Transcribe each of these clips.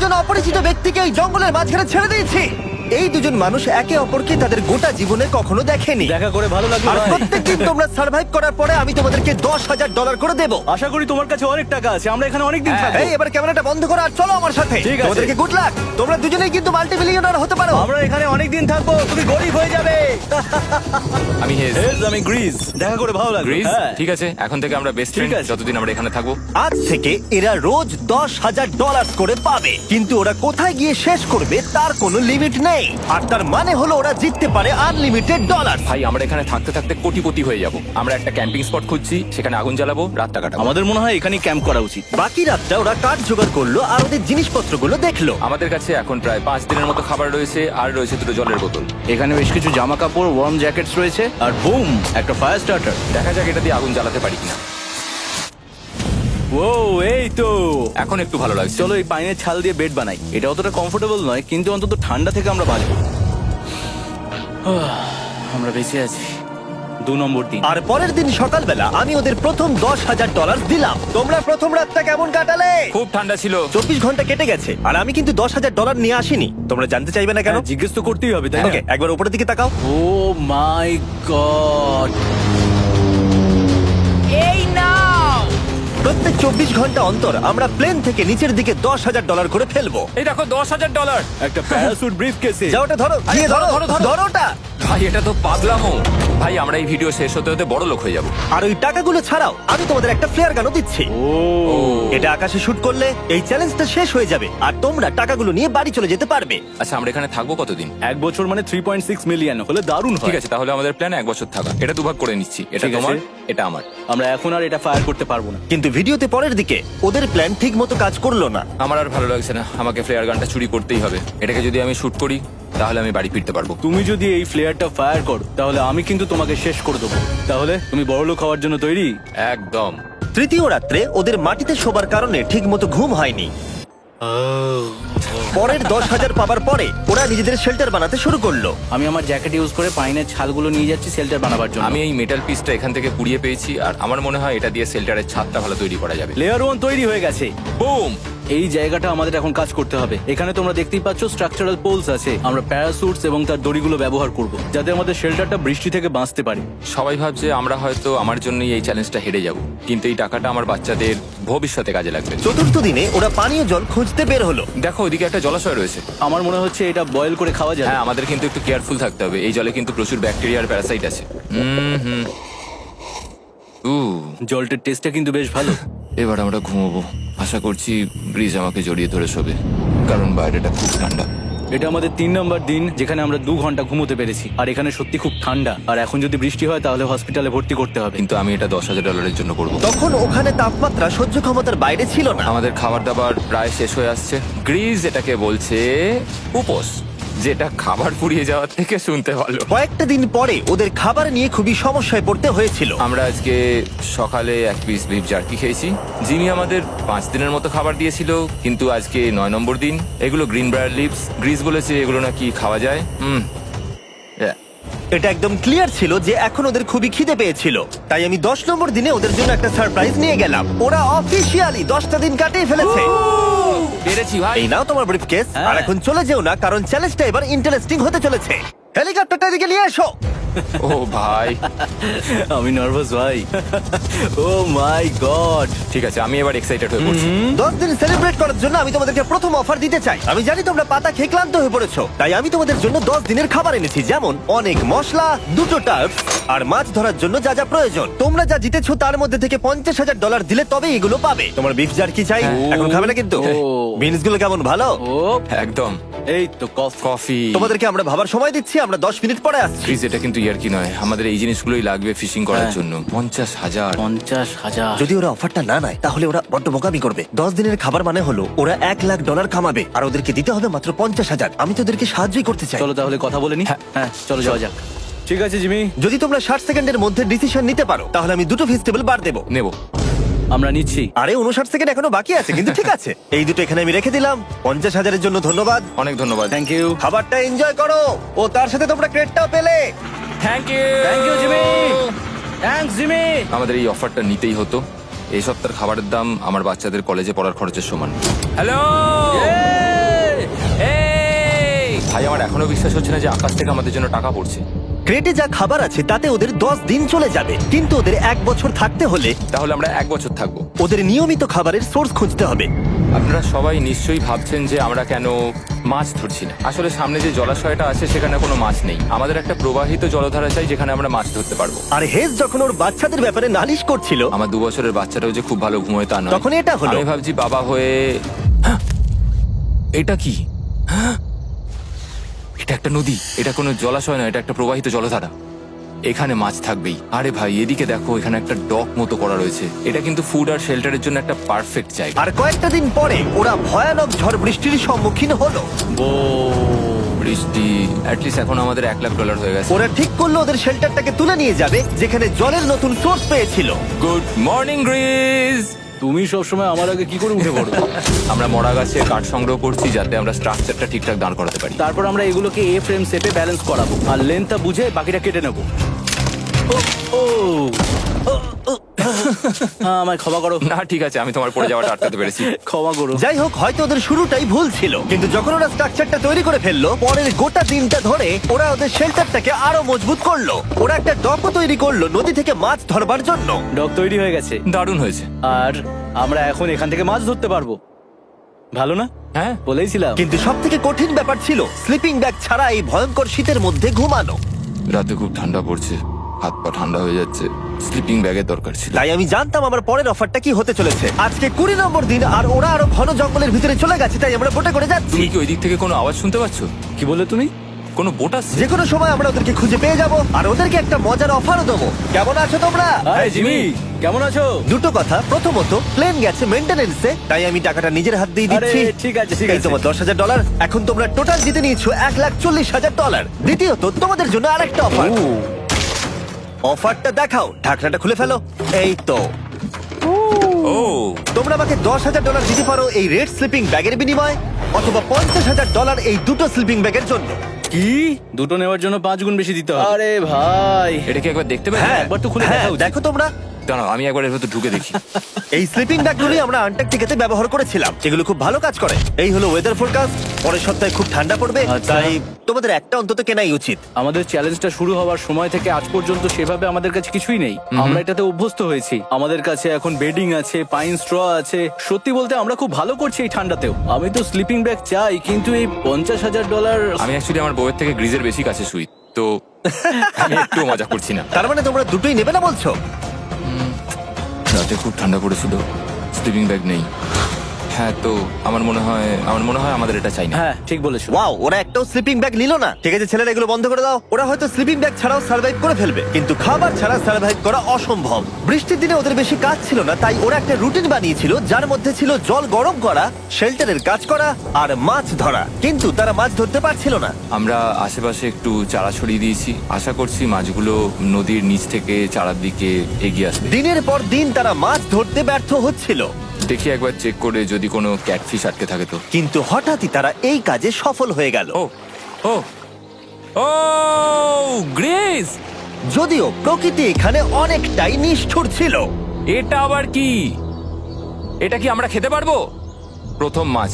দুজন অপরিচিত ব্যক্তিকে এই জঙ্গলের মাঝখানে ছেড়ে দিয়েছি। এই দুজন মানুষ একে অপরকে তাদের গোটা জীবনে কখনো দেখেনি। দেখা করে ভালো লাগলো আর ভাই। প্রত্যেকদিন তোমরা সার্ভাইভ করার পরে আমি তোমাদেরকে $10,000 করে দেবো। আশা করি তোমার কাছে অনেক টাকা আছে, আমরা এখানে অনেক দিন থাকবো। এই এবার ক্যামেরাটা বন্ধ করো আর চলো আমার সাথে। ঠিক আছে। তোমাদেরকে গুড লাক। তোমরা দুজনেই কিন্তু মাল্টিমিলিয়নার হতে পারো। আমরা এখানে অনেক দিন থাকবো, তুমি গরিব হয়ে যাবে। আমি হেজ। আমি গ্রিস। দেখা করে ভালো লাগলো। গ্রিস, হ্যাঁ। ঠিক আছে, এখন থেকে আমরা বেস্ট ফ্রেন্ড আছে। যতদিন আমরা এখানে থাকবো। আজ থেকে এরা রোজ $10,000 করে পাবে, কিন্তু ওরা কোথায় গিয়ে শেষ করবে তার কোনো লিমিট নেই। আর তার মানে হলো ওরা জিততে পারে আনলিমিটেড ডলার। ভাই আমরা এখানে থাকতে থাকতে কোটিপতি হয়ে যাব। আমরা একটা ক্যাম্পিং স্পট খুঁজছি, সেখানে আগুন জ্বালাবো, রাতটা কাটাবো। আমাদের মনে হয় এখানে ক্যাম্প করা উচিত। বাকি রাতটা ওরা কাঠ জোগাড় করলো আর ওদের জিনিসপত্রগুলো দেখলো। আমাদের কাছে এখন প্রায় 5 দিনের মতো খাবার রয়েছে, আর রয়েছে 2 জলের বোতল। এখানে বেশ কিছু জামা কাপড়, ওয়ার্ম জ্যাকেটস রয়েছে, আর বুম, একটা ফায়ার স্টার্টার। দেখা যাক এটা দিয়ে আগুন জ্বালাতে পারি কিনা। ও, এই তো। এখন একটু ভালো লাগছে। চলো এই পাইনের ছাল দিয়ে বেড বানাই। এটা অতটা কমফোর্টেবল নয়, কিন্তু অন্তত ঠান্ডা থেকে আমরা বাঁচবো। আমরা বেঁচে আছি। 2 নম্বর দিন। আর পরের দিন সকালবেলা আমি ওদের প্রথম $10,000 দিলাম। তোমরা প্রথম রাতটা কেমন কাটালে? খুব ঠান্ডা ছিল। 24 ঘন্টা কেটে গেছে আর আমি কিন্তু $10,000 নিয়ে আসিনি। তোমরা জানতে চাইবে না কেন? হ্যাঁ, জিজ্ঞেস তো করতেই হবে, তাই না? ওকে, একবার উপরের দিকে তাকাও। ও মাই গড। প্রত্যেক 24 ঘন্টা অন্তর আমরা প্লেন থেকে নিচের দিকে $10,000 করে ফেলবো। এই দেখো $10,000। একটা প্যারাসুট ব্রিফকেসে। যাও ওটা ধরো, গিয়ে ধরো, ধরো ওটা। ভাই এটা তো পাগলামো। ভাই আমরা এই ভিডিও শেষ হতে হতে বড় লোক হয়ে যাব। আর ওই টাকাগুলো ছাড়াও আমি তোমাদের একটা ফ্লেয়ার গানও দিচ্ছি। ও, এটা আকাশে শুট করলে এই চ্যালেঞ্জটা শেষ হয়ে যাবে আর তোমরা টাকাগুলো নিয়ে বাড়ি চলে যেতে পারবে। আচ্ছা আমরা এখানে থাকবো কতদিন? 1 বছর মানে 3.6 মিলিয়ন হলে দারুণ হয়। ঠিক আছে, তাহলে আমাদের প্ল্যান 1 বছর থাকা। এটা দুভাগ করে নিচ্ছি, এটা ঠিক আছে। তোমার, এটা আমার। আমরা এখন আর এটা ফায়ার করতে পারবো না। কিন্তু ভিডিওতে পরের দিকে ওদের প্ল্যান ঠিক মতো কাজ করলো না। আমার আর ভালো লাগছে না, আমাকে ফ্লেয়ার গানটা চুরি করতেই হবে। এটাকে যদি আমি শুট করি তাহলে আমি বাড়ি ফিরতে পারবো। তুমি যদি এই ফ্লেয়ারটা ফায়ার করো তাহলে আমি কিন্তু তোমাকে শেষ করে দেবো। তাহলে তুমি বড়লোক হওয়ার জন্য তৈরি? একদম। তৃতীয় রাত্রে ওদের মাটিতে শোবার কারণে ঠিক মতো ঘুম হয়নি। পরের 10,000 পাবার পরে ওরা নিজেদের শেল্টার বানাতে শুরু করলো। আমি আমার জ্যাকেট ইউজ করে পাইনের ছালগুলো নিয়ে যাচ্ছি শেল্টার বানাবার জন্য। আমি এই মেটাল পিসটা এখান থেকে পুড়িয়ে পেয়েছি, আর আমার মনে হয় এটা দিয়ে শেল্টারের ছাদটা ভালো তৈরি করা যাবে। লেয়ার 1 তৈরি হয়ে গেছে। বুম। এই জায়গাটা আমাদের এখন কাজ করতে হবে। এখানে তোমরা দেখতেই পাচ্ছ স্ট্রাকচারাল পোলস আছে। আমরা প্যারাসুটস এবং তার দড়িগুলো ব্যবহার করব যাতে আমাদের শেল্টারটা বৃষ্টি থেকে বাঁচতে পারি। সবাই ভাবছে আমরা হয়তো আমার জন্যই এই চ্যালেঞ্জটা হেরে যাব, কিন্তু এই টাকাটা আমার বাচ্চাদের ভবিষ্যতে কাজে লাগবে। চতুর্থ দিনে ওরা পানীয় জল খুঁজতে বের হলো। দেখো ওইদিকে একটা জলাশয় রয়েছে। আমার মনে হচ্ছে এটা বয়েল করে খাওয়া যাবে। হ্যাঁ, আমাদের কিন্তু একটু কেয়ারফুল থাকতে হবে। এই জলে কিন্তু প্রচুর ব্যাকটেরিয়া আর প্যারাসাইট আছে। হুম। জলটার টেস্টটা কিন্তু বেশ ভালো। এবার আমরা ঘুমোবো। আশা করছি ব্রিজ আমাকে জড়িয়ে ধরে শোবে, কারণ বাইরেটা খুব ঠান্ডা। এটা আমাদের 3 নম্বর দিন যেখানে আমরা 2 ঘন্টা ঘুমোতে পেরেছি। আর এখানে সত্যি খুব ঠান্ডা। আর এখন যদি বৃষ্টি হয় তাহলে হসপিটালে ভর্তি করতে হবে। কিন্তু আমি এটা $10,000 জন্য করব। তখন ওখানে তাপমাত্রা সহ্য ক্ষমতার বাইরে ছিল না। আমাদের খাবার দাবার প্রায় শেষ হয়ে আসছে। গ্রিজ এটাকে বলছে উপোস, যেটা খাবার পুড়িয়ে যাওয়ার থেকে শুনতে ভালো। কয়েকটা দিন পরে ওদের খাবার নিয়ে খুবই সমস্যায় পড়তে হয়েছিল। আমরা আজকে সকালে 1 পিস বিফ জার্কি খেয়েছি। জিমি আমাদের 5 দিনের মতো খাবার দিয়েছিল, কিন্তু আজকে 9 নম্বর দিন। এগুলো গ্রিন ব্রায়ার লিভস। গ্রিজ বলেছে এগুলো নাকি খাওয়া যায়। এটা একদম ক্লিয়ার ছিল যে এখন ওদের খুবই খিদে পেয়েছিল। তাই আমি 10 নম্বর দিনে ওদের জন্য একটা সারপ্রাইজ নিয়ে গেলাম। ওরা অফিসিয়ালি 10টা দিন কাটিয়ে ফেলেছে। পেরেছি ভাই। এই নাও তোমার ব্রিফকেস। হ্যাঁ। আর এখন চলে যেও না, কারণ চ্যালেঞ্জটা এবার ইন্টারেস্টিং হতে চলেছে। হেলিকপ্টারটা এদিকে নিয়ে এসো। ও ভাই, আমি নার্ভাস ভাই। ও মাই গড। ঠিক আছে, আমি এবার এক্সাইটেড হয়ে পড়ছি। 10 দিন সেলিব্রেট করার জন্য আমি তোমাদেরকে প্রথম অফার দিতে চাই। আমি জানি তোমরা পাতা খেয়ে ক্লান্ত হয়ে পড়েছো, তাই আমি তোমাদের জন্য 10 দিনের খাবার এনেছি, যেমন অনেক মশলা, 2টো টার্ফ আর মাছ ধরার জন্য যা যা প্রয়োজন। তোমরা যা জিতেছো তার মধ্যে থেকে $50,000 দিলে তবে এগুলো পাবে। তোমার বিফ জার্কি চাই? এখন খাবে না কিন্তু? ও। বিনস গুলো কেমন ভালো? ও একদম। এই তো কফি। কফি। তোমাদেরকে আমরা ভাবার সময় দিচ্ছি, আমরা 10 মিনিট পরে আসছি। গ্রিজ এটা কিন্তু ইয়ার কি নয়, আমাদের এই জিনিসগুলোই লাগবে ফিশিং করার হ্যাঁ। জন্য। 50,000। 50,000। যদি ওরা অফারটা না নেয় তাহলে ওরা বড্ড বোকামি করবে। 10 দিনের খাবার মানে হলো ওরা $1,00,000 কামাবে আর ওদেরকে দিতে হবে মাত্র 50,000। আমি তো ওদেরকে সাহায্যই করতে চাই। চলো তাহলে কথা বলে নি। হ্যাঁ চলো যাওয়া যাক। ঠিক আছে জিমি। যদি তোমরা 60 সেকেন্ডের মধ্যে ডিসিশন নিতে পারো তাহলে আমি 2টো ভেজিটেবল বার দেবো। নেব। আমরা নিচ্ছি। আরে 59 সেকেন্ড এখনো বাকি আছে, কিন্তু ঠিক আছে। এই দুটো এখানে আমি রেখে দিলাম। 50,000-এর জন্য ধন্যবাদ। অনেক ধন্যবাদ। Thank you. খাবারটা এনজয় করো। ও তার সাথে তোমরা ক্রেডটাও পেলে। Thank you. Thank you Jimmy. Thanks Jimmy. আমাদের এই অফারটা নিতেই হতো। এই সপ্তাহের খাবারের দাম আমার বাচ্চাদের কলেজে পড়ার খরচের সমান। হ্যালো। আমার এখনো বিশ্বাস হচ্ছে না যে আকাশ থেকে আমাদের জন্য টাকা পড়ছে। ক্রেটে যা খাবার আছে তাতে ওদের 10 দিন চলে যাবে, কিন্তু ওদের 1 বছর থাকতে হলে তাহলে আমরা 1 বছর থাকবো। ওদের নিয়মিত খাবারের সোর্স খুঁজতে হবে। আপনারা সবাই নিশ্চয়ই ভাবছেন যে আমরা কেন মাছ ধরছি না। আসলে সামনে যে জলাশয়টা আছে সেখানে কোনো মাছ নেই। আমাদের একটা প্রবাহিত জলধারা চাই যেখানে আমরা মাছ ধরতে পারবো। আর হেজ যখন ওর বাচ্চাদের ব্যাপারে নালিশ করছিল, আমার 2 বছরের বাচ্চাটাও যে খুব ভালো ঘুমোয় তা নয়। তখন এটা হলো। আমি ভাবছি বাবা হয়ে হ্যাঁ! এটা কি হ্যাঁ! এটা একটা নদী, এটা কোনো জলাশয় নয়, এটা একটা প্রবাহিত জলধারা। এখানে মাছ থাকবেই। আরে ভাই এদিকে দেখো, এখানে একটা ডক মতো করা রয়েছে। এটা কিন্তু ফুড আর শেল্টারের জন্য একটা পারফেক্ট জায়গা। আর কয়েকটা দিন পরে ওরা ভয়ানক ঝড় বৃষ্টির সম্মুখীন হলো। বৃষ্টি অ্যাটলিস্ট এখন আমাদের $1,00,000 হয়ে গেছে। ওরা ঠিক করলো ওদের শেল্টারটাকে তুলে নিয়ে যাবে, যেখানে জলের নতুন সোর্স পেয়েছিল। Good morning Greece. তুমি সবসময় আমার আগে কি করে উঠে পড়ো? আমরা মরা গাছে কাঠ সংগ্রহ করছি যাতে আমরা স্ট্রাকচারটা ঠিকঠাক দাঁড় করাতে পারি। তারপর আমরা এগুলোকে এ ফ্রেম শেপে ব্যালেন্স করাবো আর লেন্থটা বুঝে বাকিটা কেটে নেবো। আমায় ক্ষমা করো। না ঠিক আছে, আমি তোমার পড়ে যাওয়াটা আটকাতে পেরেছি। ক্ষমা করো। যাই হোক, হয়তো ওদের শুরুটাই ভুল ছিল, কিন্তু যখন ওরা স্ট্রাকচারটা তৈরি করে ফেললো, পরের গোটা দিনটা ধরে ওরা ওদের শেল্টারটাকে আরো মজবুত করলো। ওরা একটা ডকও তৈরি করলো নদী থেকে মাছ ধরবার জন্য। ডক তৈরি হয়ে গেছে দারুণ হয়েছে। আর আমরা এখন এখান থেকে মাছ ধরতে পারবো। ভালো না? হ্যাঁ বলেইছিলাম। কিন্তু সব থেকে কঠিন ব্যাপার ছিল স্লিপিং ব্যাগ ছাড়া এই ভয়ঙ্কর শীতের মধ্যে ঘুমানো। রাতে খুব ঠান্ডা পড়ছে, হাত পা ঠান্ডা হয়ে যাচ্ছে। স্লিপিং ব্যাগের দরকার ছিল। তাই আমি জানতাম আমার পরের অফারটা কি হতে চলেছে। আজকে 20 নম্বর দিন, আর ওরা আরো ঘন জঙ্গলের ভিতরে চলে গেছে, তাই আমরা বোটে করে যাচ্ছি। তুমি কি ওই দিক থেকে কোনো আওয়াজ শুনতে পাচ্ছ? কি বললে তুমি? কোনো বোট আসছে? যে কোনো সময় আমরা ওদেরকে খুঁজে পেয়ে যাব, আর ওদেরকে একটা মজার অফারও দেবো। কেমন আছো তোমরা? আরে জিমি, কেমন আছো? দুটো কথা, প্রথমত প্লেন গেছে মেইনটেনেন্সে, তাই আমি টাকাটা নিজের হাত দিয়ে দিচ্ছি। আরে, ঠিক আছে, ঠিক এই আছে। তোমার $10,000। এখন তোমরা টোটাল জিতে নিয়েছো $1,40,000। দ্বিতীয়ত তোমাদের জন্য আরেকটা অফার। অফারটা দেখাও, ঢাকনাটা খুলে ফেলো। এই তো ও তোমরা আমাকে $10,000 দিতে পারো এই রেড স্লিপিং ব্যাগের বিনিময়ে, অথবা $50,000 এই দুটো স্লিপিং ব্যাগের জন্য। কি? দুটো নেওয়ার জন্য 5 গুণ বেশি দিতে হবে? আরে ভাই, এটা কি একবার দেখতে পারি? হ্যাঁ একবার তো খুলে হ্যাঁ, দেখা উচিত। দেখো তোমরা। দাঁড়াও আমি একবার এর ভেতর ঢুকে দেখি। এই স্লিপিং ব্যাগগুলি আমরা আন্টার্কটিকাতে ব্যবহার করেছিলাম, এগুলো খুব ভালো কাজ করে। এই হলো ওয়েদার ফোরকাস্ট, পরের সপ্তাহে খুব ঠান্ডা পড়বে, আচ্ছা। তাই তোমাদের একটা অন্তত কেনাই উচিত। আমাদের চ্যালেঞ্জটা শুরু হওয়ার সময় থেকে আজ পর্যন্ত সেভাবে আমাদের কাছে কিছুই নেই। আমরা এটাতে অভ্যস্ত হয়েছি। আমাদের কাছে এখন বেডিং আছে, পাইন স্ট্র আছে। সত্যি বলতে আমরা খুব ভালো করছি এই ঠান্ডাতেও। আমি তো স্লিপিং ব্যাগ চাই, কিন্তু এই $50,000। আমি অ্যাকচুয়ালি আমার বউয়ের থেকে গ্রিজের বেশি কাছে শুই, তো আমি একটু মজা করছি না। তার মানে তোমরা দুটোই নেবে না বলছো? রাতে খুব ঠান্ডা পড়েছিল, স্লিপিং ব্যাগ নেই। হ্যাঁ, তো আমার মনে হয় আমাদের এটা চাই না। হ্যাঁ, ঠিক বলেছো। ওয়াও, ওরা একটাও স্লিপিং ব্যাগ নিল না। ঠিক আছে ছেলেরা, এগুলো বন্ধ করে দাও। ওরা হয়তো স্লিপিং ব্যাগ ছাড়াও সার্ভাইভ করে ফেলবে, কিন্তু খাবার ছাড়া সার্ভাইভ করা অসম্ভব। বৃষ্টির দিনে ওদের বেশি কাজ ছিল না, তাই ওরা একটা রুটিন বানিয়েছিল যার মধ্যে ছিল জল গরম করা, শেল্টারের কাজ করা আর মাছ ধরা। কিন্তু তারা মাছ ধরতে পারছিল না। আমরা আশেপাশে একটু চারা ছড়িয়ে দিয়েছি, আশা করছি মাছগুলো নদীর নিচ থেকে চারার দিকে এগিয়ে আসবে। দিনের পর দিন তারা মাছ ধরতে ব্যর্থ হচ্ছিল, দেখি একবার চেক করে যদি কোনো ক্যাটফিশ আটকে থাকে তো। কিন্তু হঠাৎই তারা এই কাজে সফল হয়ে গেল। ও ও ও গ্রেস, যদিও প্রকৃতি এখানে অনেকটাই নিষ্ঠুর ছিল। এটা আবার কি? এটা কি আমরা খেতে পারবো? প্রথম মাছ,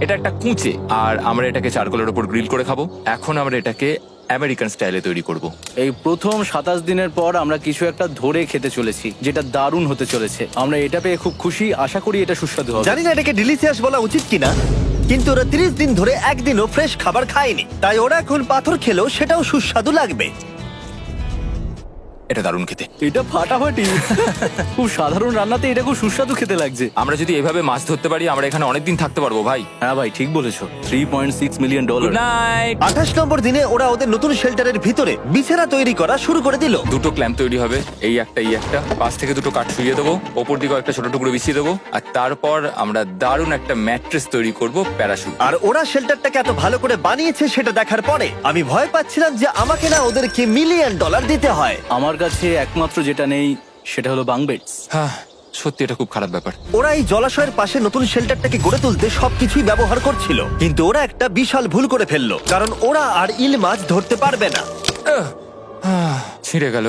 এটা একটা কুঁচে, আর আমরা এটাকে চারকোলের উপর গ্রিল করে খাবো। এখন আমরা এটাকে আমেরিকান স্টাইলে তৈরি করব। এই প্রথম 27 দিনের পর আমরা কিছু একটা ধরে খেতে চলেছি, যেটা দারুণ হতে চলেছে। আমরা এটা পেয়ে খুব খুশি, আশা করি এটা সুস্বাদু হবে। জানি না এটাকে ডিলিশিয়াস বলা উচিত কিনা, কিন্তু ওরা 30 দিন ধরে একদিনও ফ্রেশ খাবার খায়নি, তাই ওরা এখন পাথর খেলেও সেটাও সুস্বাদু লাগবে। এটা দারুণ খেতে। এটা ফাটাফাটি। খুব সাধারণ রান্নাতে এটা খুব সুস্বাদু খেতে লাগছে। আমরা যদি এভাবে মাছ ধরতে পারি আমরা এখানে অনেকদিন থাকতে পারবো ভাই। হ্যাঁ ভাই, ঠিক বলেছো। $3.6 মিলিয়ন। Good night. 28 নম্বর দিনে ওরা ওদের নতুন শেল্টারের ভিতরে বিছানা তৈরি করা শুরু করে দিল। দুটো ক্ল্যাম্প তৈরি হবে, এই একটা পাশ থেকে দুটো কাঠ শুইয়ে দেবো, ওপর দিকে একটা ছোট টুকরো বিছিয়ে দেবো, আর তারপর আমরা দারুণ একটা ম্যাট্রেস তৈরি করব, প্যারাশুট। আর ওরা শেল্টারটাকে এত ভালো করে বানিয়েছে সেটা দেখার পরে আমি ভয় পাচ্ছিলাম যে আমাকে না ওদেরকে $1 মিলিয়ন দিতে হয়। আমার কাছে একমাত্র যেটা নেই সেটা হলো বাং বেডস। হ্যাঁ, সত্যি এটা খুব খারাপ ব্যাপার। ওরা এই জলাশয়ের পাশে নতুন শেল্টারটাকে গড়ে তুলতে সবকিছুই ব্যবহার করছিল, কিন্তু ওরা একটা বিশাল ভুল করে ফেললো, কারণ ওরা আর ইল মাছ ধরতে পারবে না। ছিঁড়ে গেল।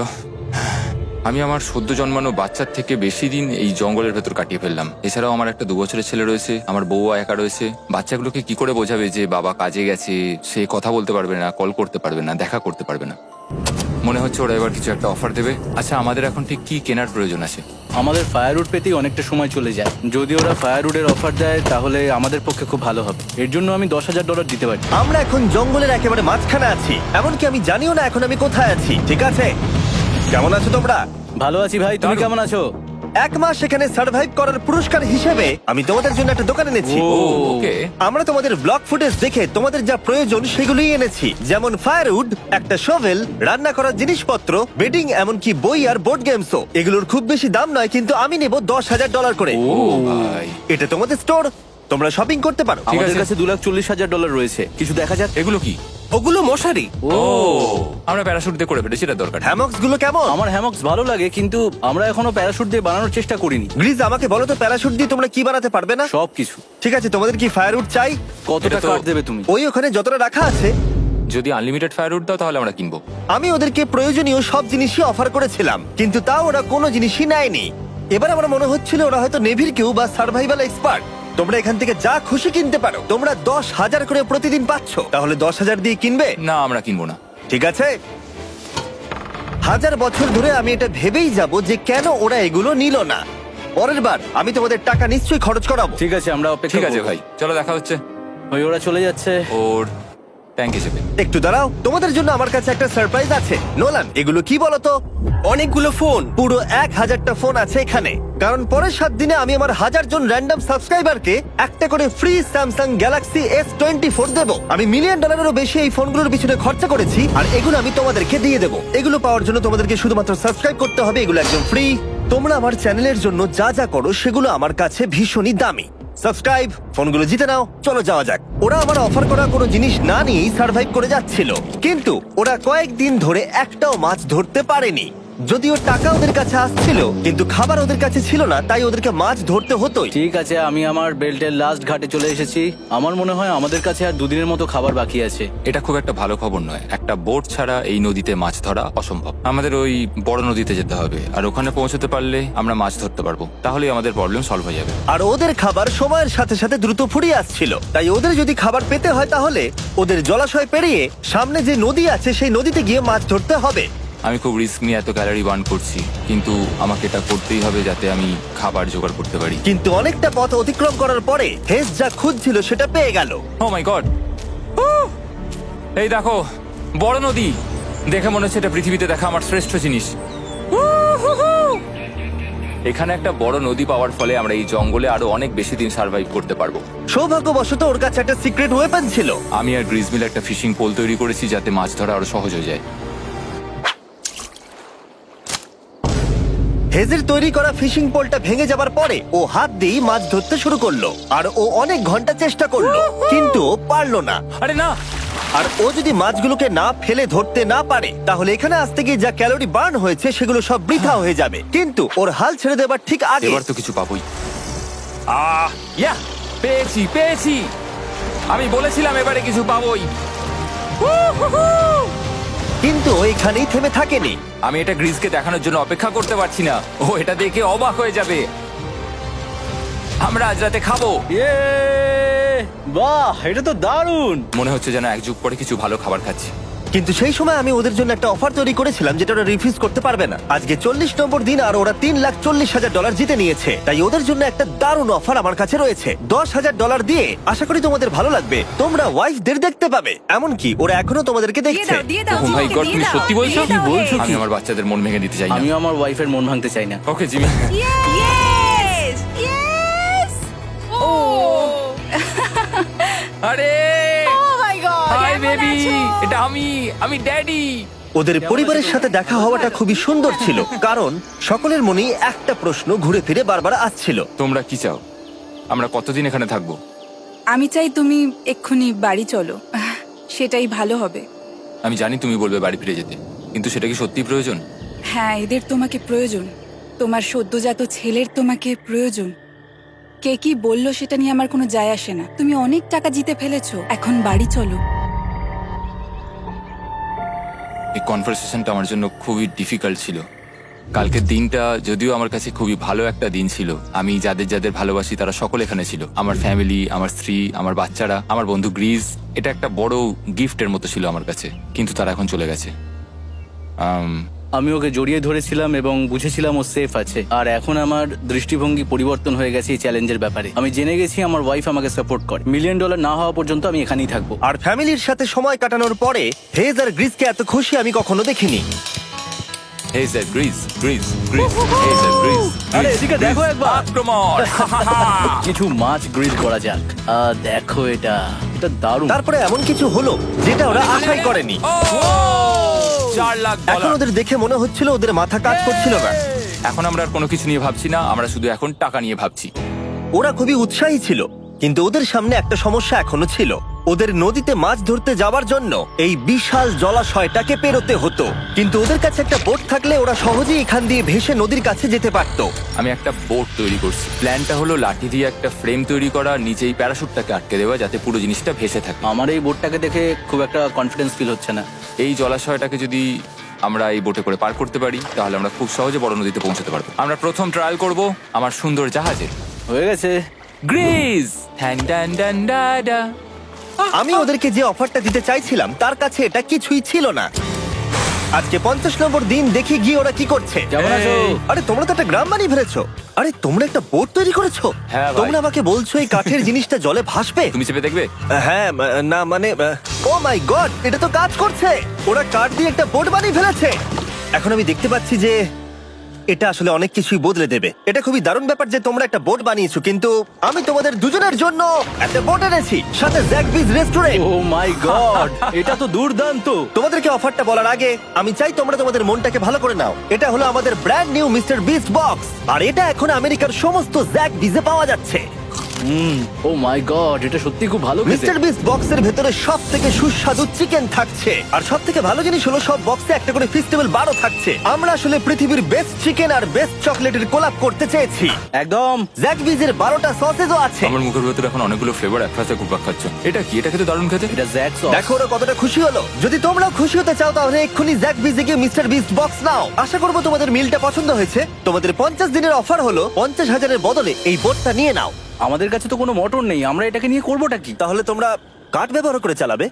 আমি আমার সদ্য জন্মানো বাচ্চার থেকে বেশি দিন এই জঙ্গলের ভেতর কাটিয়ে ফেললাম। এছাড়াও আমার একটা 2 বছরের ছেলে রয়েছে, আমার বউ একা রয়েছে। বাচ্চাগুলোকে কি করে বোঝাবে যে বাবা কাজে গেছে, সে কথা বলতে পারবে না, কল করতে পারবে না, দেখা করতে পারবে না। মনে হচ্ছে ওরা এবার কিছু একটা অফার দেবে। আচ্ছা, আমাদের এখন ঠিক কি কেনার প্রয়োজন আছে? আমাদের ফায়ারউড পেতেই অনেকটা সময় চলে যায়। যদি ওরা ফায়ারউডের অফার দেয় তাহলে আমাদের পক্ষে খুব ভালো হবে। এর জন্য আমি $10,000 দিতে পারি। আমরা এখন জঙ্গলের একেবারে মাঝখানে আছি, এমনকি আমি জানিও না এখন আমি কোথায় আছি। ঠিক আছে, কেমন আছো তোমরা? ভালো আছি ভাই, তুমি কেমন আছো? 1 মাস এখানে সার্ভাইভ করার পুরস্কার হিসেবে আমি তোমাদের জন্য একটা দোকান এনেছি। ও, ওকে। আমরা তোমাদের ব্লগ ফুটেজ দেখে তোমাদের যা প্রয়োজন সেগুলোই এনেছি, যেমন ফায়ারউড, একটা শোভেল, রান্না করার জিনিসপত্র, বেডিং, এমনকি বই আর বোর্ড গেমসও। এগুলোর খুব বেশি দাম নয়, কিন্তু আমি নেব $10,000 করে। ও ভাই, এটা তোমাদের স্টোর, তোমরা শপিং করতে পারো। ঠিক আমাদের আছে। কাছে $2,40,000 রয়েছে। কিছু দেখা যাক। এগুলো কি? ওগুলো মশারি। ও, আমরা প্যারাশুট দিয়ে করে ফেলেছি, এটা দরকার নেই। হ্যামক্স গুলো কেমন? আমার হ্যামক্স ভালো লাগে, কিন্তু আমরা এখনো প্যারাশুট দিয়ে বানানোর চেষ্টা করিনি। গ্রিজ, আমাকে বলো তো, প্যারাশুট দিয়ে তোমরা কি বানাতে পারবে না? সবকিছু। ঠিক আছে, তোমাদের কি ফায়ারউড চাই? কতটা এটা তো- কাট দেবে তুমি? ওই ওখানে যতটা রাখা আছে। যদি আনলিমিটেড ফায়ারউড দাও তাহলে আমরা কিনবো। আমি ওদেরকে প্রয়োজনীয় সব জিনিসই অফার করেছিলাম, কিন্তু তাও ওরা কোনো জিনিসই নেয়নি। এবার আমার মনে হচ্ছিল ওরা হয়তো নেভির কেউ বা সার্ভাইভাল এক্সপার্ট। তোমরা এখান থেকে যা খুশি কিনতে পারো। তোমরা 10,000 করে প্রতিদিন পাচ্ছ, তাহলে 10,000 দিয়ে কিনবে? না, আমরা কিনবো না। ঠিক আছে। 1000 বছর ধরে আমি এটা ভেবেই যাব যে কেন ওরা এগুলো নিল না। পরের বার আমি তোমাদের টাকা নিশ্চয়ই খরচ করাবো। ঠিক আছে, আমরা অপেক্ষা ঠিক আছে করব। ভাই, চলো দেখা হচ্ছে। ওই ওরা চলে যাচ্ছে। ওর ট্যাঙ্ক হিসেবে। একটু দাঁড়াও, তোমাদের জন্য আমার কাছে একটা সারপ্রাইজ আছে। নোলান, এগুলো কি বলতো? অনেকগুলো ফোন, পুরো 1000টা ফোন আছে এখানে। কারণ পরের 7 দিনে আমি আমার 1000 জন র্যান্ডম সাবস্ক্রাইবারকে একটা করে ফ্রি স্যামসাং গ্যালাক্সি S24 দেবো। আমি $1 মিলিয়নেরও বেশি এই ফোনগুলোর পিছনে খরচা করেছি, আর এগুলো আমি তোমাদেরকে দিয়ে দেবো। এগুলো পাওয়ার জন্য তোমাদেরকে শুধুমাত্র সাবস্ক্রাইব করতে হবে, এগুলো একদম ফ্রি। তোমরা আমার চ্যানেলের জন্য যা যা করো সেগুলো আমার কাছে ভীষণই দামি। সাবস্ক্রাইব, ফোনগুলো জিতে নাও। চলো যাওয়া যাক। ওরা আমার অফার করা কোনো জিনিস না নিয়েই সার্ভাইভ করে যাচ্ছিল, কিন্তু ওরা কয়েকদিন ধরে একটাও মাছ ধরতে পারেনি। যদিও টাকা ওদের কাছে আসছিল, কিন্তু খাবার ওদের কাছে ছিল না, তাই ওদেরকে মাছ ধরতে হতোই। ঠিক আছে, আমি আমার বেল্টের লাস্ট ঘাটে চলে এসেছি। আমার মনে হয় আমাদের কাছে আর 2 দিনের মতো খাবার বাকি আছে। এটা খুব একটা ভালো খবর নয়। একটা বোট ছাড়া এই নদীতে মাছ ধরা অসম্ভব। আমাদের ওই বড় নদীতে যেতে হবে, আর ওখানে পৌঁছতে পারলে আমরা মাছ ধরতে পারবো। তাহলেই আমাদের প্রবলেম সলভ হয়ে যাবে। আর ওদের খাবার সময়ের সাথে সাথে দ্রুত ফুরিয়ে আসছিল, তাই ওদের যদি খাবার পেতে হয় তাহলে ওদের জলাশয় পেরিয়ে সামনে যে নদী আছে সেই নদীতে গিয়ে মাছ ধরতে হবে। আমি খুব রিস্ক নিয়ে এত ক্যালোরি বার্ন করছি, কিন্তু আমাকে এটা করতেই হবে যাতে আমি খাবার জোগাড় করতে পারি। কিন্তু অনেকটা পথ অতিক্রম করার পরে হেস যা খুঁজছিল সেটা পেয়ে গেল। ও মাই গড, এই দেখো বড় নদী। দেখে মনে হচ্ছে এটা পৃথিবীতে দেখা আমার শ্রেষ্ঠ জিনিস। এখানে একটা বড় নদী পাওয়ার ফলে আমরা এই জঙ্গলে আরো অনেক বেশি দিন সার্ভাইভ করতে পারবো। সৌভাগ্যবশত ওর কাছে একটা সিক্রেট ওয়েপন ছিল। আমি আর গ্রিজমিল একটা ফিশিং পোল তৈরি করেছি যাতে মাছ ধরা আরো সহজ হয়ে যায়। হেজের তৈরি করা ফিশিং পোলটা ভেঙে যাবার পরে ও হাত দিয়ে মাছ ধরতে শুরু করলো, আর ও অনেক ঘন্টা চেষ্টা করলো, কিন্তু ও পারলো না। আরে না, আর ও যদি মাছগুলোকে না ফেলে ধরতে না পারে তাহলে এখানে আসতে গিয়ে যা ক্যালোরি বার্ন হয়েছে সেগুলো সব বৃথা হয়ে যাবে। কিন্তু ওর হাল ছেড়ে দেবার ঠিক আগে এবার তো কিছু পাবোই। ইয়া, পেয়েছি পেয়েছি। আমি বলেছিলাম এবারে কিছু পাবোই। কিন্তু ও এখানেই থেমে থাকেনি। আমি এটা গ্রিজকে দেখানোর জন্য অপেক্ষা করতে পারছি না। ও এটা দেখে অবাক হয়ে যাবে। আমরা আজ রাতে খাবো। ইয়ে, বাহ, এটা তো দারুণ। মনে হচ্ছে যেন এক যুগ পরে কিছু ভালো খাবার খাচ্ছি। কিন্তু সেই সময় আমি ওদের জন্য একটা অফার তৈরি করেছিলাম যেটা ওরা রিফিউজ করতে পারবে না। আজকে 40 নম্বর দিন আর ওরা $3,40,000 জিতে নিয়েছে, তাই ওদের জন্য একটা দারুণ অফার আমার কাছে রয়েছে। $10,000 দিয়ে আশা করি তোমাদের ভালো লাগবে। তোমরা ওয়াইফদের দেখতে পাবে, এমনকি ওরা এখনো তোমাদেরকে দেখছে। ও মাই গড, তুমি সত্যি বলছো? কি বলছো? আমি আমার বাচ্চাদের মন ভেঙে দিতে চাই না। আমি আমার ওয়াইফের মন ভাঙতে চাই না। Okay Jimmy. Yes! Yes! Oh! আরে Oh my God! হাই কেমন বেবি, আছো? এটা আমি ড্যাডি। ওদের পরিবারের সাথে দেখা হওয়াটা খুবই সুন্দর ছিল, কারণ সকলের মনেই একটা প্রশ্ন ঘুরে ফিরে বারবার আসছিল। তোমরা কি চাও? আমরা কতদিন এখানে থাকবো? আমি চাই তুমি এক্ষুনি বাড়ি চলো, সেটাই ভালো হবে। আমি জানি তুমি বলবে বাড়ি ফিরে যেতে, কিন্তু সেটা কি সত্যি প্রয়োজন? হ্যাঁ, এদের তোমাকে প্রয়োজন। তোমার সদ্যজাত ছেলের তোমাকে প্রয়োজন। কে কি বললো সেটা নিয়ে আমার কোনো যায় আসে না। তুমি অনেক টাকা জিতে ফেলেছো, এখন বাড়ি চলো। এই কনভারসেশনটা আমার জন্য খুবই ডিফিকাল্ট ছিল। কালকের দিনটা যদিও আমার কাছে খুবই ভালো একটা দিন ছিল। আমি যাদের যাদের ভালোবাসি তারা সকল এখানে ছিল, আমার ফ্যামিলি, আমার স্ত্রী, আমার বাচ্চারা, আমার বন্ধু গ্রিস। এটা একটা বড় গিফটের মতো ছিল আমার কাছে, কিন্তু তারা এখন চলে গেছে। আমি ওকে জড়িয়ে ধরেছিলাম এবং বুঝেছিলাম ও সেফ আছে। আর এখন আমার দৃষ্টিভঙ্গি পরিবর্তন হয়ে গেছে এই চ্যালেঞ্জের ব্যাপারে। আমি জেনে গেছি আমার ওয়াইফ আমাকে সাপোর্ট করে। $1 মিলিয়ন না হওয়া পর্যন্ত আমি এখানেই থাকবো। আর ফ্যামিলির সাথে সময় কাটানোর পরে হেজ আর গ্রিসকে এত খুশি আমি কখনো দেখিনি। Hey sir, Greece, Greece, Greece, hey sir, Greece. আরে এদিকে দেখো একবার। আক্রমণ! কিছু মাছ গ্রিল করা যাক। দেখো এটা দারুণ। তারপরে এমন কিছু হলো যেটা ওরা আশাই করেনি। ও! 4 লাখ এখন ডলার। ওদের দেখে মনে হচ্ছিল ওদের মাথা কাজ করছিল না। এখন আমরা আর কোনো কিছু নিয়ে ভাবছি না, আমরা শুধু এখন টাকা নিয়ে ভাবছি। ওরা খুবই উৎসাহী ছিল, কিন্তু ওদের সামনে একটা সমস্যা এখনো ছিল। ওদের নদীতে মাছ ধরতে যাওয়ার জন্য এই বিশাল জলাশয়টাকে পেরোতে হতো, কিন্তু ওদের কাছে একটা বোট থাকলে ওরা সহজেই এখান দিয়ে ভেসে নদীর কাছে যেতে পারতো। আমি একটা বোট তৈরি করছি। প্ল্যানটা হলো লাঠি দিয়ে একটা ফ্রেম তৈরি করা, নিচেই প্যারাশুটটাকে আটকে দেওয়া, যাতে পুরো জিনিসটা ভেসে থাকে। আমার এই বোটটাকে দেখে খুব একটা কনফিডেন্স ফিল হচ্ছে না। এই জলাশয়টাকে যদি আমরা এই বোটে করে পার করতে পারি, তাহলে আমরা খুব সহজে বড় নদীতে পৌঁছতে পারবো। আমরা প্রথম ট্রায়াল করব আমার সুন্দর জাহাজে। হয়ে গেছে। গ্রিস! হ্যান ডান ডান ডা ডা। আমি ওদেরকে যে অফারটা দিতে চাইছিলাম তার কাছে এটা কিছুই ছিল না। আজকে 50 নম্বর দিন, দেখি গিয়ে ওরা কি করছে। কেমন আছো? আরে তোমরা তো একটা গ্রাম বানিয়ে ফেলেছো। আরে তোমরা একটা বোট তৈরি করেছো? হ্যাঁ ভাই। তোমরা আমাকে বলছো এই কাঠের জিনিসটা জলে ভাসবে? তুমি চেপে দেখবে? হ্যাঁ, না মানে, ও মাই গড, এটা তো কাজ করছে। ওরা কাঠ দিয়ে একটা বোট বানিয়ে ফেলেছে। এখন আমি দেখতে পাচ্ছি যে এটা আসলে অনেক কিছুই বদলে দেবে। এটা খুবই দারুণ ব্যাপার যে তোমরা একটা বোট বানিয়েছো, কিন্তু আমি তোমাদের দুজনের জন্য একটা বোট এনেছি, সাথে জ্যাকবিজ রেস্টুরেন্ট। ও মাই গড, এটা তো দুর্দান্ত। তোমাদেরকে অফারটা বলার আগে আমি চাই তোমরা তোমাদের মনটাকে ভালো করে নাও। এটা হলো আমাদের brand new mister beast box, আর এটা এখন আমেরিকার সমস্ত জ্যাক বিজে পাওয়া যাচ্ছে। ও মাই গড, এটা সত্যি খুব ভালো খেতে। মিস্টার বিস্ট বক্সের ভেতরে সব থেকে সুস্বাদু চিকেন থাকছে, আর সব থেকে ভালো জিনিস হলো সব বক্সে একটা করে ফেস্টিভ্যাল বারও থাকছে। আমরা আসলে পৃথিবীর বেস্ট চিকেন আর বেস্ট চকলেটের কোলাপ করতে চেয়েছি। একদম। জ্যাক বিজের 12টা সসেজও আছে। আমার মুখের ভেতরে এখন অনেকগুলো ফ্লেভার একসাথে ঘুরপাক খাচ্ছে। এটা কি? এটা খেতে দারুণ খেতে। এটা জ্যাক সস। দেখো ওরা কতটা খুশি হলো। যদি তোমরাও খুশি হতে চাও তাহলে এক্ষুনি জ্যাক বিজে গিয়ে মিস্টার বিস্ট বক্স নাও। আশা করবো তোমাদের মিলটা পছন্দ হয়েছে। তোমাদের 50 দিনের অফার হলো 50,000-এর বদলে এই বোটটা নিয়ে নাও। আমাদের কাছে তো কোনো মোটর নেই, আমরা এটাকে নিয়ে করবোটা কি? তাহলে তোমরা কাঠ ব্যবহার করে চালাবে?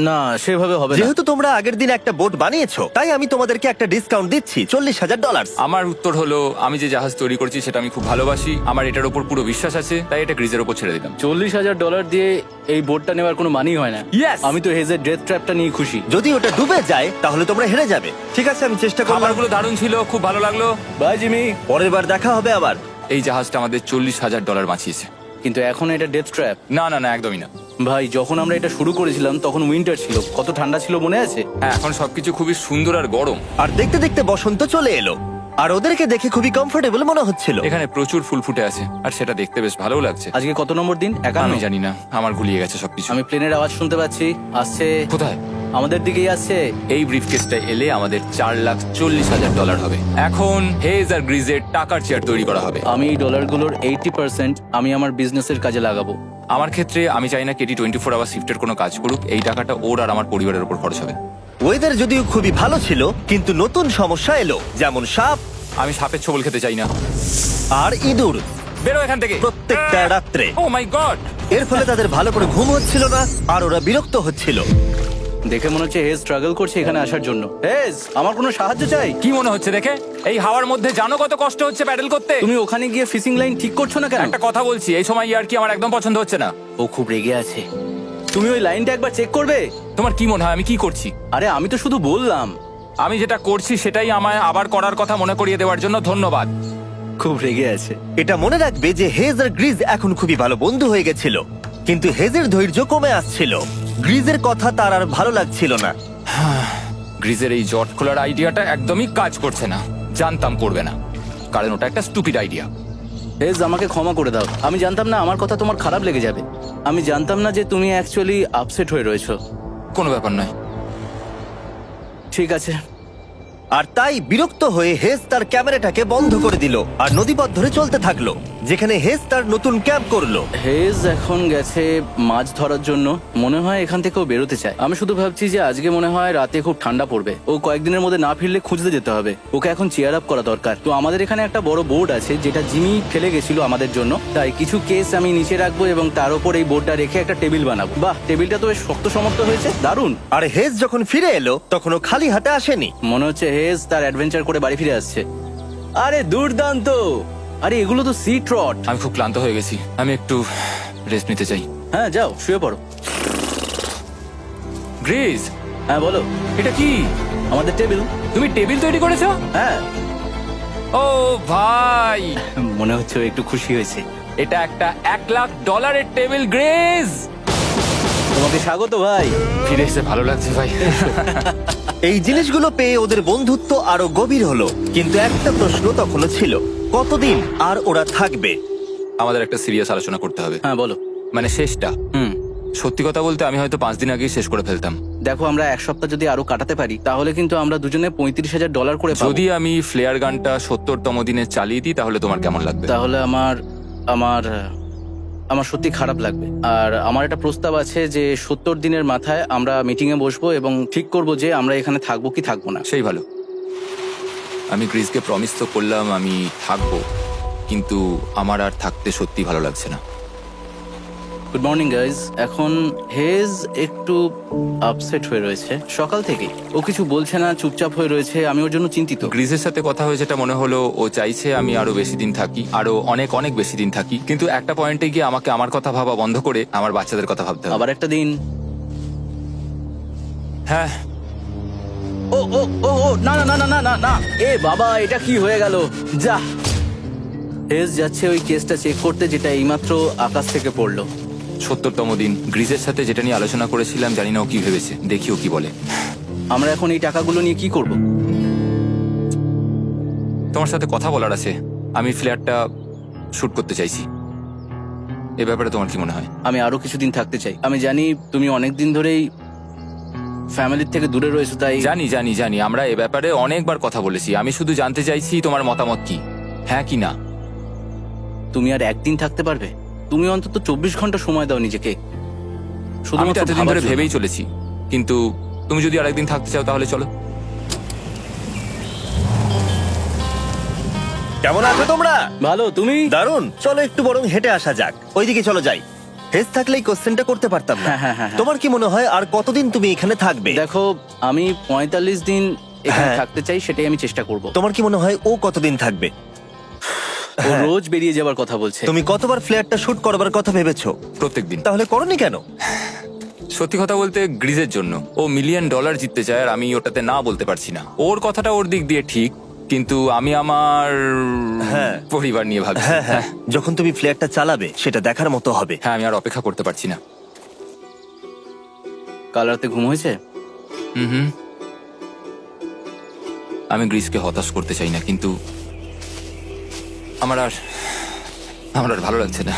না, সেভাবে হবে না। যেহেতু তোমরা আগের দিন একটা বোট বানিয়েছো, তাই আমি তোমাদেরকে একটা ডিসকাউন্ট দিচ্ছি, $40,000। আমার উত্তর হলো, আমি যে জাহাজ তৈরি করছি সেটা আমি খুব ভালোবাসি, আমার এটার উপর পুরো বিশ্বাস আছে, তাই এটা গ্রিজের উপর ছেড়ে দিলাম। $40,000 দিয়ে এই বোটটা নেওয়ার কোনো মানি হয় না। Yes! আমি তো হেজের ডেথ ট্র্যাপটা নিয়ে খুশি। যদি ওটা ডুবে যায় তাহলে তোমরা হেরে যাবে। ঠিক আছে, আমি চেষ্টা করলাম। খাবারগুলো দারুণ ছিল, খুব ভালো লাগলো। Bye Jimmy. পরের বার দেখা হবে আবার। এই জাহাজটা আমাদের $40,000 বাঁচিয়েছে। কিন্তু এখন এটা ডেথ ট্র্যাপ। না না না, একদমই না। ভাই, যখন আমরা এটা শুরু করেছিলাম তখন উইন্টার ছিল, কত ঠান্ডা ছিল মনে আছে? হ্যাঁ, এখন সবকিছু খুবই সুন্দর আর গরম। আর দেখতে দেখতে বসন্ত চলে এলো, আর ওদেরকে দেখে খুবই কমফোর্টেবল মনে হচ্ছিল। এখানে প্রচুর ফুল ফুটে আছে, আর সেটা দেখতে বেশ ভালো লাগছে। আজকে কত নম্বর দিন? 51। আমি জানি না, আমার গুলিয়ে গেছে সবকিছু। আমি প্লেনের আওয়াজ শুনতে পাচ্ছি, আসছে। কোথায়? আমাদের দিকেই আসছে। এই ব্রিফকেসটা এলে আমাদের $4,40,000 হবে। এখন হেজ আর গ্রিজের টাকার চেয়ার তৈরি করা হবে। আমি এই ডলারগুলোর 80% আমি আমার বিজনেসের কাজে লাগাবো। আমার ক্ষেত্রে আমি চাই না কেটি 24 আওয়ার শিফটের কোনো কাজ করুক। এই টাকাটা ওর আর আমার পরিবারের উপর খরচ হবে। ওয়েদার যদিও খুবই ভালো ছিল, কিন্তু নতুন সমস্যা এলো, যেমন সাপ আমি সাপের ছোবল খেতে চাই না। আর ইঁদুর বেরো এখান থেকে প্রত্যেকটা রাত্রে। ও মাই গড! এর ফলে তাদের ভালো করে ঘুম হচ্ছিল না, আর ওরা বিরক্ত হচ্ছিল। দেখে মনে হচ্ছে হেজ স্ট্রাগল করছে এখানে আসার জন্য। হেজ, আমার কোনো সাহায্য চাই? কি মনে হচ্ছে দেখে? এই হাওয়ার মধ্যে জানো কত কষ্ট হচ্ছে প্যাডেল করতে? তুমি ওখানে গিয়ে ফিশিং লাইন ঠিক করছো না কেন? একটা কথা বলছি, এই সময় ইয়ার কি আমার একদম পছন্দ হচ্ছে না। ও খুব রেগে আছে। তুমি ওই লাইনটা একবার চেক করবে? তোমার কি মনে হয় আমি কি করছি? আরে আমি তো শুধু বললাম। আমি যেটা করছি সেটাই আমায় আবার করার কথা মনে করিয়ে দেওয়ার জন্য ধন্যবাদ। খুব রেগে আছে। এটা মনে রাখবে যে হেজ আর গ্রিজ এখন খুবই ভালো বন্ধু হয়ে গেছিল, কিন্তু হেজের ধৈর্য কমে আসছিল। গ্রিজের কথা তার আর ভালো লাগছিল না। গ্রিজের এই জট খোলার আইডিয়াটা একদমই কাজ করছে না। জানতাম করবে না, কারণ ওটা একটা স্টুপিড আইডিয়া। হেজ, আমাকে ক্ষমা করে দাও। আমি জানতাম না আমার কথা তোমার খারাপ লেগে যাবে। আমি জানতাম না যে তুমি অ্যাকচুয়ালি আপসেট হয়ে রয়েছো। কোনো ব্যাপার নয়। ঠিক আছে। আর তাই বিরক্ত হয়ে হেজ তার ক্যামেরাটাকে বন্ধ করে দিল আর নদীপথ ধরে চলতে থাকলো। যেখানে হেজ তার নতুন ক্যাম্প করলো। হেজ এখন গেছে মাছ ধরার জন্য, মনে হয় এখান থেকেও বেরোতে চায়। আমি শুধু ভাবছি যে আজকে মনে হয় রাতে খুব ঠান্ডা পড়বে, ও কয়েকদিনের মধ্যে না ফিরলে খুঁজতে যেতে হবে। ওকে এখন চিয়ার আপ করা দরকার। তো আমাদের এখানে একটা বড় বোর্ড আছে যেটা জিমি ফেলে গেছিল আমাদের জন্য, তাই কিছু কেস আমি নিচে রাখবো এবং তার উপর এই বোর্ডটা রেখে একটা টেবিল বানাবো। বাহ, টেবিলটা তো বেশ শক্ত সমর্থ হয়েছে, দারুণ। আর হেজ যখন ফিরে এলো তখন ও খালি হাতে আসেনি। মনে হচ্ছে হেজ তার অ্যাডভেঞ্চার করে বাড়ি ফিরে আসছে। আরে দুর্দান্ত! আরে এগুলো তো সি ট্রট। আমি খুব ক্লান্ত হয়ে গেছি, আমি একটু রেস্ট নিতে চাই। হ্যাঁ যাও শুয়ে পড়ো। গ্রেস, হ্যাঁ বলো। এটা কি? আমাদের টেবিল। তুমি টেবিল তৈরি করেছো? হ্যাঁ, ও ভাই, মনে হচ্ছে ও একটু খুশি হয়েছে। এটা একটা $1,00,000 টেবিল। গ্রেস, তোমাকে স্বাগত ভাই। ফিরে এসে ভালো লাগছে ভাই। এই জিনিসগুলো পেয়ে ওদের বন্ধুত্ব আরো গভীর হলো, কিন্তু একটা প্রশ্ন তখনও ছিল, কতদিন আর ওরা থাকবে? আমাদের একটা সিরিয়াস আলোচনা করতে হবে, হ্যাঁ বলো। মানে শেষটা। সত্যি কথা বলতে আমি হয়তো 5 দিন আগেই শেষ করে ফেলতাম। দেখো, আমরা এক সপ্তাহ যদি আরো কাটাতে পারি তাহলে কিন্তু আমরা দুজনে $35,000 করে পাবো। যদি আমি ফ্লেয়ার গানটা 70তম দিনে চালিয়ে দিই তাহলে তোমার কেমন লাগবে? তাহলে আমার আমার আমার সত্যি খারাপ লাগবে। আর আমার একটা প্রস্তাব আছে যে 70 দিনের মাথায় আমরা মিটিং এ বসবো এবং ঠিক করব যে আমরা এখানে থাকবো কি থাকবো না। সেই ভালো। আমি গ্রিসকে প্রমিস তো করলাম আমি থাকবো, কিন্তু আমার আর থাকতে সত্যি ভালো লাগছে না। Good morning guys. এখন হেজ একটু আপসেট হয়ে রয়েছে সকাল থেকে। ও কিছু বলছে না, চুপচাপ হয়ে রয়েছে। আমি ওর জন্য চিন্তিত। গ্রিসের সাথে কথা হয়ে যেটা মনে হলো, ও চাইছে আমি আরো বেশি দিন থাকি, আরো অনেক অনেক বেশি দিন থাকি। কিন্তু একটা পয়েন্টে গিয়ে আমাকে আমার কথা ভাবা বন্ধ করে আমার বাচ্চাদের কথা ভাবতে হবে। আবার একটা দিন। হ্যাঁ, ও ও ও ও না না না না না না না, এ বাবা, এটা কি হয়ে গেল? যা, হেজ যাচ্ছে ওই কেসটা চেক করতে যেটা এইমাত্র আকাশ থেকে পড়লো। 70তম দিন। গ্রিসের সাথে যেটা নিয়ে আলোচনা করেছিলাম, জানি না ও কি ভেবেছে, দেখি ও কি বলে। আমরা এখন এই টাকাগুলো নিয়ে কি করব? তোমার সাথে কথা বলার আছে। আমি ফ্ল্যাটটা শুট করতে চাইছি। এ ব্যাপারে তোমার কি মনে হয়? আমি আরো কিছুদিন থাকতে চাই। আমি জানি তুমি অনেক দিন ধরেই ফ্যামিলির থেকে দূরে রয়েছো, তাই জানি জানি জানি, আমরা এ ব্যাপারে অনেকবার কথা বলেছি। আমি শুধু জানতে চাইছি তোমার মতামত কি, হ্যাঁ কি না। তুমি আর একদিন থাকতে পারবে? তুমি অন্তত 24 ঘন্টা সময় দাও নিজেকে। আমি তো শুধুমাত্র এতদিন ভাবার ধরে জন্য। ভেবেই চলেছি, কিন্তু তুমি যদি আরেকদিন থাকতে চাও তাহলে চলো। কেমন আছো তোমরা? ভালো, তুমি? দারুণ। চলো একটু বরং হেঁটে আসা যাক, ওইদিকে চলো যাই। হেজ থাকলে এই কোশ্চেনটা করতে পারতাম না। হ্যাঁ। তোমার কি মনে হয় আর কতদিন তুমি এখানে থাকবে? দেখো, আমি 45 দিন এখানে হ্যাঁ। থাকতে চাই, সেটাই আমি চেষ্টা করব। তোমার কি মনে হয় ও কতদিন থাকবে? ও রোজ বেরিয়ে যাবার কথা বলছে। তুমি কতবার ফ্ল্যাটটা শুট করবার কথা ভেবেছো? প্রত্যেকদিন। তাহলে করনি কেন? সত্যি কথা বলতে গ্রিজের জন্য। ও $1,000,000 জিততে চায় আর আমি ওটাতে না বলতে পারছি না। ওর কথাটা ওর দিক দিয়ে ঠিক, কিন্তু আমি আমার হ্যাঁ। পরিবার নিয়ে ভাবছি। হ্যাঁ, যখন তুমি ফ্ল্যাটটা চালাবে সেটা দেখার মতো হবে। হ্যাঁ, আমি আর অপেক্ষা করতে পারছি না। কাল রাতে ঘুম হয়েছে? হুম। আমি গ্রিসকে হতাশ করতে চাই না, কিন্তু আমার আর ভালো লাগছে না।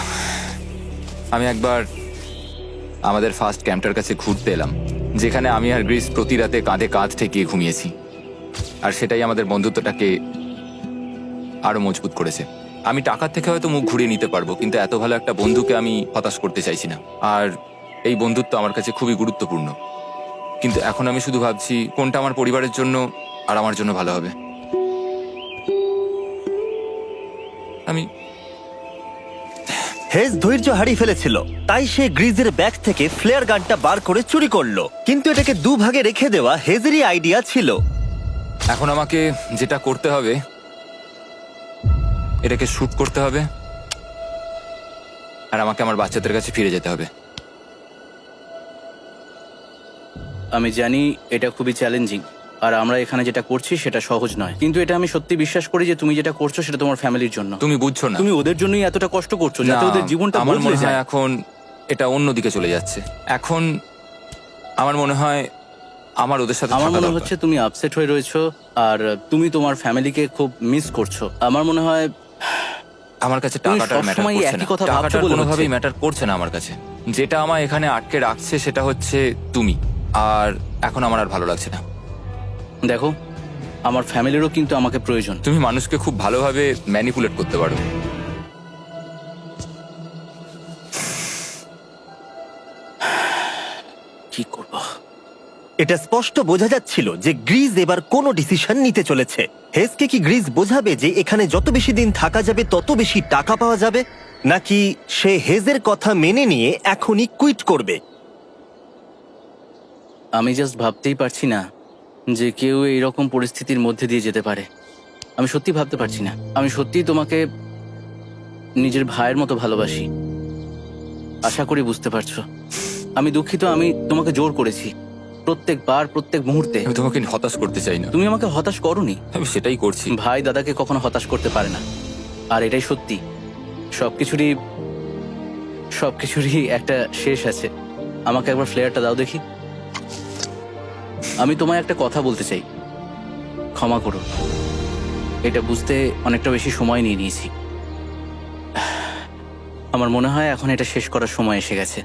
আমি একবার আমাদের ফার্স্ট ক্যাম্পটার কাছে ঘুরতে এলাম, যেখানে আমি আর গ্রিস প্রতি রাতে কাঁধে কাঁধ ঠেকিয়ে ঘুমিয়েছি, আর সেটাই আমাদের বন্ধুত্বটাকে আরো মজবুত করেছে। আমি টাকার থেকে হয়তো মুখ ঘুরিয়ে নিতে পারবো, কিন্তু এত ভালো একটা বন্ধুকে আমি হতাশ করতে চাইছি না। আর এই বন্ধুত্ব আমার কাছে খুবই গুরুত্বপূর্ণ। কিন্তু এখন আমি শুধু ভাবছি কোনটা আমার পরিবারের জন্য আর আমার জন্য ভালো হবে। আমি হেজ ধৈর্য হারিয়ে ফেলেছিল, তাই সে গ্রিজের ব্যাগ থেকে ফ্লেয়ার গানটা বার করে চুরি করলো। কিন্তু এটাকে দুভাগে রেখে দেওয়া হেজেরই আইডিয়া ছিল। এখন আমাকে যেটা করতে হবে, এটাকে শুট করতে হবে, আর আমাকে আমার বাচ্চাদের কাছে ফিরে যেতে হবে। আমি জানি এটা খুবই চ্যালেঞ্জিং, আর আমরা এখানে যেটা করছি সেটা সহজ নয়, কিন্তু এটা আমি সত্যি বিশ্বাস করি যে তুমি যেটা করছো সেটা তোমার ফ্যামিলির জন্য। তুমি বুঝছো না, তুমি ওদের জন্যই এতটা কষ্ট করছো যাতে না, ওদের জীবনটা আমার বদলে মনে হয় যায়। এখন এটা অন্যদিকে চলে যাচ্ছে। এখন আমার মনে হয় আমার ওদের সাথে আমার থাকা মনে দরকার। হচ্ছে তুমি আপসেট হয়ে রয়েছো আর তুমি তোমার ফ্যামিলিকে খুব মিস করছো। আমার মনে হয় আমার কাছে তুমি টাকাটা ম্যাটার সবসময় করছে একই না। কথা ভাবছো টাকাটা বলে কোনোভাবেই হচ্ছে। ম্যাটার করছে না আমার কাছে। যেটা আমার এখানে আটকে রাখছে সেটা হচ্ছে তুমি, আর এখন আমার আর ভালো লাগছে না। দেখো, আমার ফ্যামিলিরও কিন্তু আমাকে প্রয়োজন। তুমি মানুষকে খুব ভালোভাবে ম্যানিপুলেট করতে পারো। কি করব? এটা স্পষ্ট বোঝা যাচ্ছিল যে গ্রিজ এবার কোনো ডিসিশন নিতে চলেছে। হেজকে কি গ্রিজ বোঝাবে যে এখানে যত বেশি দিন থাকা যাবে তত বেশি টাকা পাওয়া যাবে, নাকি সে হেজের কথা মেনে নিয়ে এখনই কুইট করবে? আমি জাস্ট ভাবতেই পারছি না যে কেউ এইরকম পরিস্থিতির মধ্যে দিয়ে যেতে পারে। আমি সত্যি ভাবতে পারছি না। আমি সত্যিই তোমাকে নিজের ভাইয়ের মতো ভালোবাসি। আশা করি বুঝতে পারছো। আমি দুঃখিত, আমি তোমাকে জোর করেছি প্রত্যেকবার, প্রত্যেক মুহূর্তে। আমি তোমাকে হতাশ করতে চাই না, তুমি আমাকে হতাশ করোনি। আমি সেটাই করছি। ভাই দাদাকে কখনো হতাশ করতে পারে না, আর এটাই সত্যি। সবকিছুরই একটা শেষ আছে। আমাকে একবার ফ্লেয়ারটা দাও দেখি। আমি তোমায় একটা কথা বলতে চাই, ক্ষমা করো। এটা বুঝতে অনেকটা বেশি সময় নিয়ে নিয়েছি। আমার মনে হয় এখন এটা শেষ করার সময় এসে গেছে।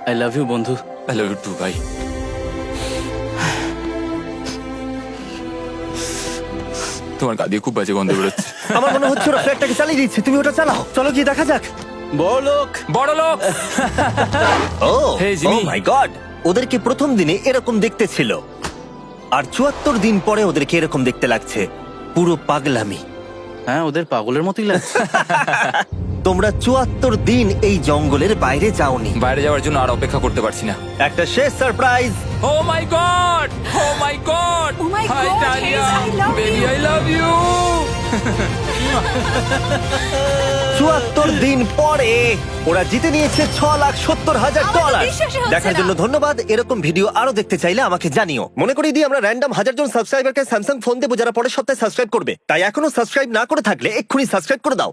আই লাভ ইউ বন্ধু। আই লাভ ইউ টু ভাই। তোমার গা দিয়ে খুব বাজে গন্ধ বেরোচ্ছে। আমার মনে হচ্ছে ওরা ফ্ল্যাটটাকে চালিয়ে দিচ্ছে, তুমি ওটা চালাও। চলো গিয়ে দেখা যাক। বড়লোক। বড় লোক। ও Hey, Jimmy. মাই গড, ওদেরকে প্রথম দিনে এরকম দেখতে ছিল, আর ৭৪ দিন পরে ওদেরকে এরকম দেখতে লাগছে। পুরো পাগলামি। হ্যাঁ, ওদের পাগলের মতোই লাগছে। তোমরা ৭৪ দিন এই জঙ্গলের বাইরে যাওনি। বাইরে যাওয়ার জন্য আর অপেক্ষা করতে পারছি না। একটা শেষ surprise. Oh my God, oh my God, Oh my hi God, Dalia, Hayes, I love baby you. I love you. ৭৪ দিন পরে ওরা জিতে নিয়েছে $৬,৭০,০০০। আমার তো বিশ্বাসই হচ্ছে দেখার না। জন্য ধন্যবাদ। এরকম ভিডিও আরো দেখতে চাইলে আমাকে জানিও। মনে করিয়ে দিই, আমরা র্যান্ডম 1000 জন সাবস্ক্রাইবারকে স্যামসাং ফোন দেবো যারা পরের সপ্তাহে সাবস্ক্রাইব করবে। তাই এখনো সাবস্ক্রাইব না করে থাকলে এক্ষুনি সাবস্ক্রাইব করে দাও।